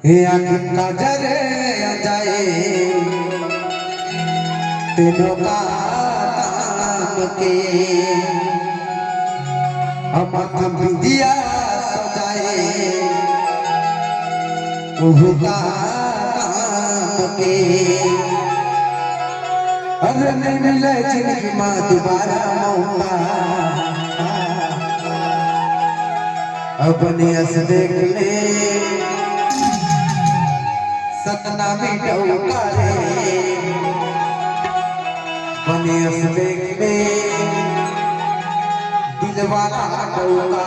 आखिर काजरे जाए तीनों काम के हम विद्या सजाए ओहु काम के अरे नहीं मिले जिंदगी में दोबारा मौका अपने हंस देख ले सतना में डौका रे बने हंस देख ले दिल वाला डौका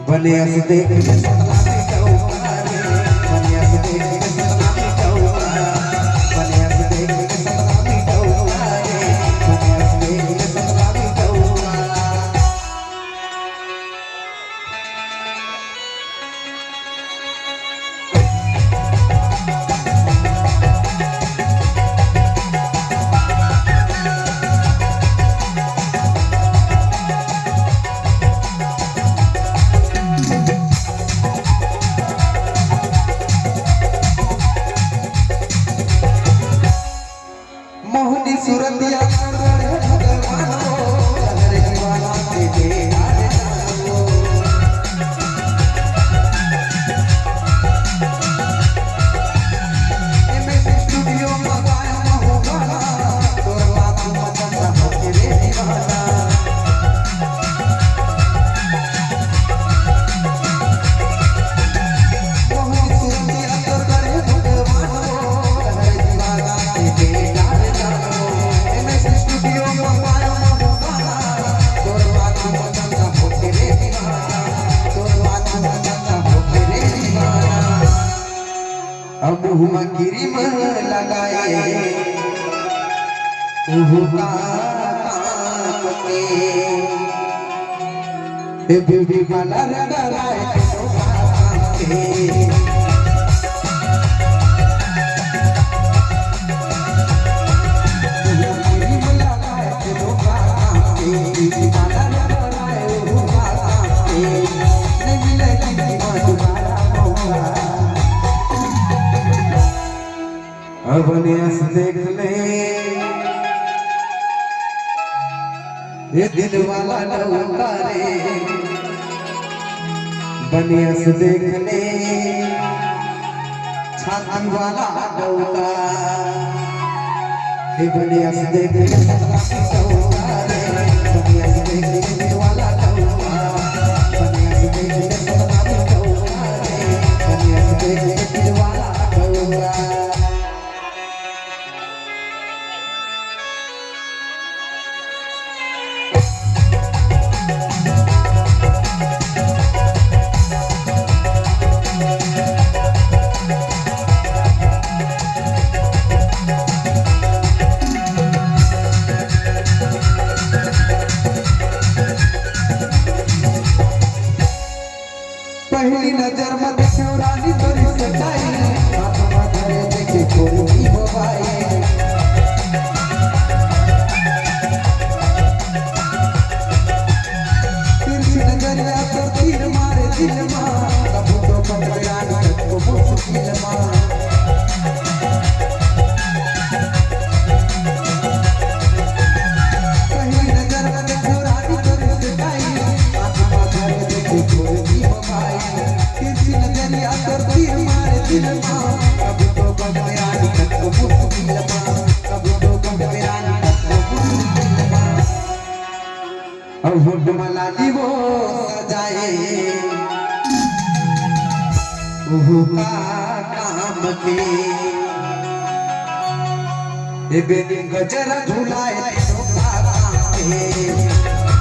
बने हंस देख ले सतना में डौका रे बने हंस देख ले सतना में डौका बने हंस देख ले सतना में डौका रे बने हंस देख ले सतना में डौका मोहनी सूरतिया मुँह गिरी में लगाए ओहु काम के ब्यूटी पार्लर लगाए अपने हंस देख ले ये दिल वाला डौका रे बने हंस देख ले छाती वाला डौका ये बने हंस देख ले सतना में डौका रे बने हंस देख ले दिल वाला डौका बने हंस देख ले सतना में डौका रे बने हंस देख ले दिल वाला डौका कुंडमला दीवो सजाए का काम के ए बेनी गजरा झुलाए तो का काम के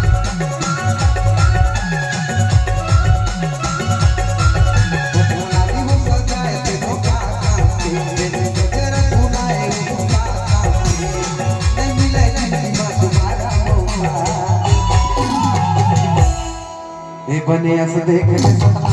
बने अस देख